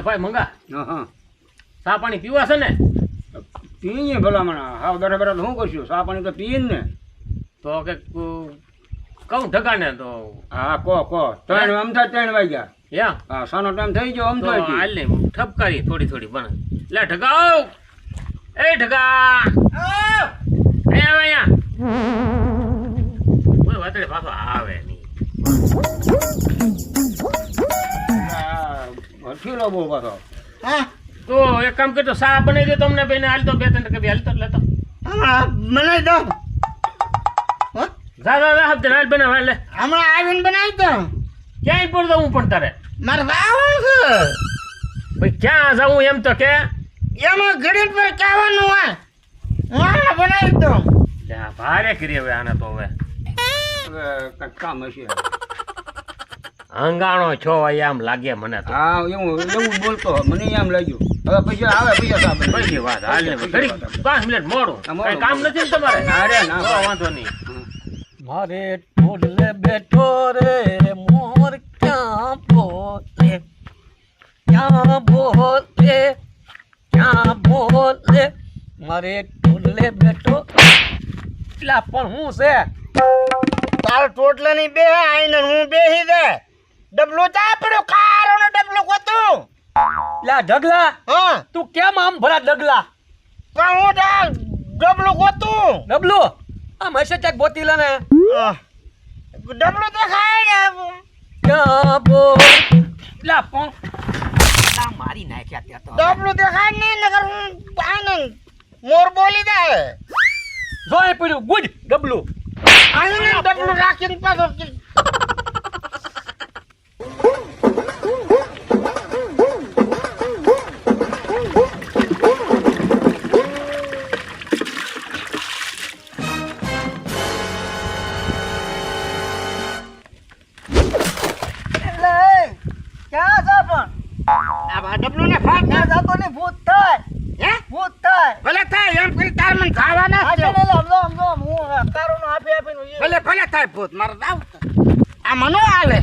ભાઈ મંગા હા ચા પાણી પીવા છે ને? પીએ ભલામણ હાવ બરાબર તો શું કરશું ચા પાણી તો પીએ ને. તો કે કહું ઢગાને તો હા કહો 3 આમ થાય 3 વાગ્યા. યા હા સાનો ટાઈમ થઈ ગયો આમ તો થાય હાલ ને ઠપકારી થોડી બને. લે ઢગાઓ એ ઢગા અહીંયા કોઈ વાતડે પાછો આવે નહીં. હઠીલો બહુ પાછો. હા તો એક કામ કરતો ચા બનાવી દે તમને બેને હાલ તો 2-3 ટકા હાલતો લેતો હમણાં બનાવી દો. જા હપ્તે હાલ બનાવ હાલ લે. હમણાં આવીને બનાવી દો. ક્યાંય પડતો હું પણ તારે મારે વાવું છે ભાઈ ક્યાં જાઉં એમ તો કે એમાં ઘડી પર કહેવાનું હોય હમણાં બનાવી દો. ભારે કરી હવે આને તો હવે હવે કંઈક કામ હશે. હંગાણો છો આમ લાગે મને તો. હા એવું બોલતો મને એમ લાગ્યું. હવે પૈસા આવે પૈસા સાહેબ પછી વાત હાલ ને ઘડી 5 મિનિટ મોડું કઈ કામ નથી ને તમારે? ના તો વાંધો નહીં. મારે ઢોલે બેઠો રે મોર ક્યાં બોલે મારે ઢોલે બેઠો એટલા પણ હું છે તાર ટોટલે ની બે આઈને હું બેહી દે ડબલું ચા પડ્યો કારો ને ડબલું ગોતું. લા ઢગલા હા તું કેમ આમ ભરા ડગલા પણ હું ડબલું ગોતું. ડબલું આ મહેશે ચાક બોતી લે ને ડબલું તો ખાય ને ક્યાં બોલ લા પણ લા મારી નાખ્યા ત્યાં તો ડબલું દેખાય નહીં નકર હું આનંદ મોર બોલી દે. જોઈ પડ્યું ગુડ ડબલું આને ડબલું રાખીને પાછો ક્યાં જા પણ આ ડબલું ને ફાટ ના જાતો ને ભૂત થાય હે ભૂત થાય ભલે થાય એમ કરી તાર મને ખાવાના આ છે. છે ને સમજો હું કારુનો આપીને ભલે થાય ભૂત મારે દાવ આ મનો હાલે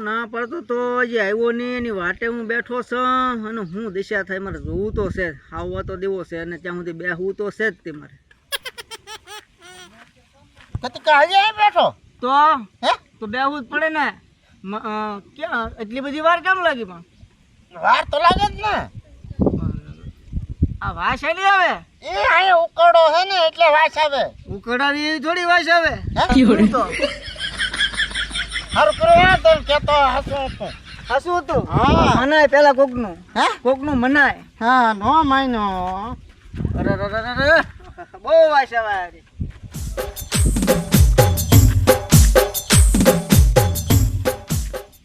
ના પડતો તો હજી આવ્યો નહીં એની વાટે હું બેઠો છું અને હું દિશા થાય મારે જોવું તો છે આવવા તો દેવો છે અને ત્યાં સુધી બેહવું તો છે જ તે મારે કતિકા હજી અહીં બેઠો તો હે તો બેહવું જ પડે ને ક્યાં એટલી બધી વાર કેમ લાગી પણ વાર તો લાગે જ ને આ વાસ આલી આવે એ અહીંયા ઉકળો છે ને એટલે વાસ આવે. ઉકળાવી એવી થોડી વાસ આવે હે? તો હારું કર્યું તો કેતો હસું હતું. હસું હતું હા. મનાય પેલા કોકનું હે કોકનું મનાય હા નો માયનો અરે બહુ વાસ આવે હારી.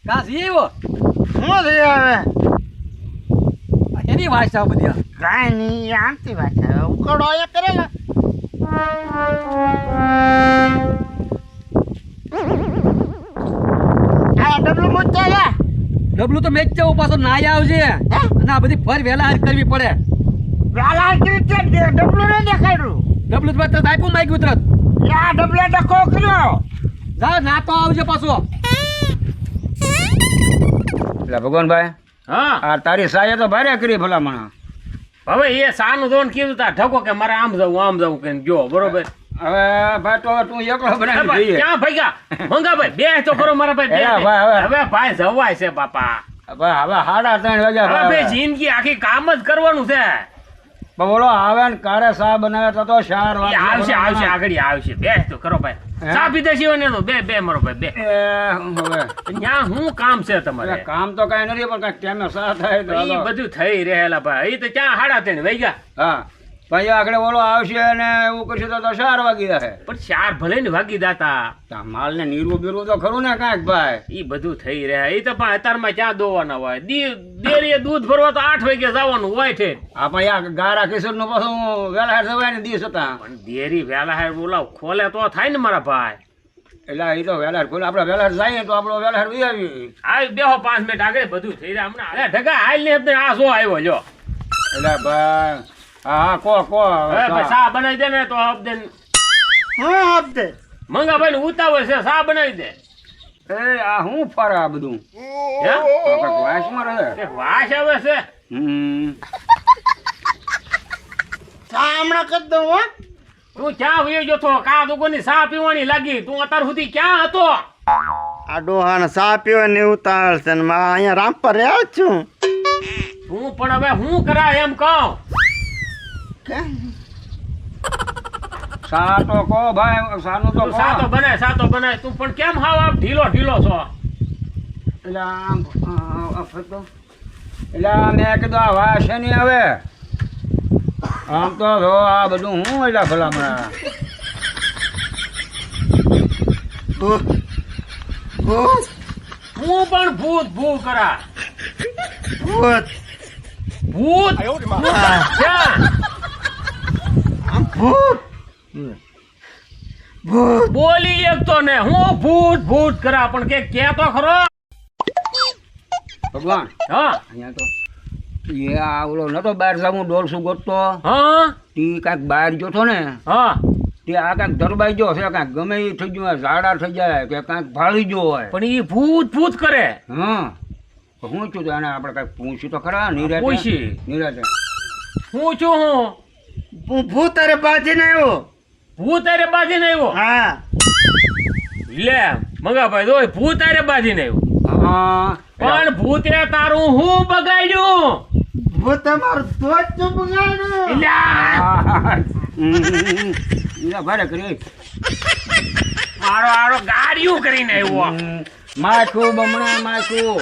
કાસ એવો હું થઈ આવે એની વાસ આવે બધી કાંઈ નહીં એ આમથી વાત આવે ઉકળો એ કરેલા આ ડબલું મૂકતા લે ડબલું તો મેચ જવું પાછો નાય આવજે અને આ બધી ફર વહેલા હાર કરવી પડે વેલા કરી છે ડબલું ને દેખાડ્યું ડબલું જ તરત આપ્યું માગ્યું તરત યા ડબલે ડકો કર્યો જા ના તો આવજે પાછો એટલે ભગવાનભાઈ હા આ તારી સાએ તો ભારે કરી ભલામણ. હવે એ સાનું જોન કીધું તા ઠકો કે મારે આમ જવું કે જો બરોબર હવે ભાઈ તો તું એકલો એ બનાવી ભાઈ, દઈએ. ક્યાં ભાગ્યા મંગાભાઈ બે તો ખરો મારા ભાઈ બે એલા દે. ભાઈ, હવે. હવે ભાઈ જવાય છે બાપા ભાઈ હવે 3:30 વાગ્યા હવે ભાઈ ભાઈ. જિંદગી આખી કામ જ કરવાનું છે પણ બોલો આવે ને કારે સા બનાવે તો 4 એ વાગે આવશે આવશે આગળ આવશે બે તો ખરો ભાઈ હે? ચા પીધે છે ને બે મારો ભાઈ બે એ હવે ત્યાં શું કામ છે તમારે એટલે કામ તો કઈ નથી પણ કઈ ટાઈમે સા થાય તો એ હાલો. બધું થઈ રહેલા ભાઈ એ તો ક્યાં 3:30 વહી ગયા હા ભાઈ આગળ બોલો આવશે ને એવું કરશું તો 4 વાગી જશે. પણ 4 ભલે ને વાગી દાતા માલ ને નીરવું બીરવું તો ખરું ને કાંઈક ભાઈ. એ બધું થઈ રહ્યા એ તો પણ અત્યારમાં ક્યાં દોવાના હોય ડેરીએ દૂધ ભરવા તો 8 વાગે જવાનું હોય છે આ પણ યા ગારા કિશોર નું પાછું વેલા હાર સવાય ને દિવસ હતા પણ ડેરી વેલા હાર બોલાવ ખોલે તો થાય ને મારા ભાઈ એટલે એ તો વેલા ખોલે આપણે વેલા જઈએ તો આપણે વેલા વી આવી. આ બેહો 5 મિનિટ આગળ બધું થઈ રહ્યા હમણાં અરે ઢગા હાલ ને આપણે આ શું આવ્યો જો એટલે ભાઈ હા કો હવે ભાઈ સા બનાવી દે ને તો હબદે હું હપ્તે મંગાભાઈ ને ઉતાવળ છે સા બનાવી દે એ આ હું ફરે આ બધું હે આ કાંઈક વાસમાં રહે. એક વાસ આવે છે ચા હમણાં કરી દઉં હો તું ક્યાં વયો જતો કા દુકાનની સા પીવાની લાગી તું અત્યાર સુધી ક્યાં હતો આ ડોહાને ચા પીવા ને ઉતાર છે ને મારા અહીંયા રામપર રહ્યા જ છું તું પણ હવે હું કરાય એમ કહું સા તો કો ભાઈ સાનું તો તું કો. સાતો બનાય તું પણ કેમ હાવ આમ ઢીલો છો એટલે આમ આ ફરતો. એટલે આ મેં કીધું આ વાસ છે નહીં હવે આમ તો જો આ બધું હું એટલે ભલામણ હું પણ ભૂત કરા ભૂત ભૂત ક્યાં? ભૂત ભૂત બોલી એક તો ને હું ભૂત કરા પણ કે તો ખરો ભગવાન હા અહીંયા તો એ આ ઓલો નતો બહાર જાઉં ડોલસું ગોતતો હા તે કાંઈક બહાર જોતો ને હા તે આ કાંઈક ધરબાઈ ગયો છે કાંઈક ગમે એ થઈ ગયું હોય, ઝાડા થઈ જાય કે કાંઈક ભાળી ગયો હોય. પણ એ ભૂત કરે હા તો હું છું તો આને આપણે કાંઈક પૂછ્યું તો ખરા નિરાતે પૂછી. નિરાતે હું છું હું ભૂત અરે બાજીને આવ્યો ભૂત અરે બાજીને આવ્યો હા લે મંગાભાઈ જો ભૂત અરે બાજીને આવ્યો હા પણ ભૂતે તારું હું બગાડ્યું ભૂત અમારું ધોત ચૂપ ગાડું લ્યા, ભારે કરી મારો ગાડીઓ કરીને આવ્યો માખું બમણા માખું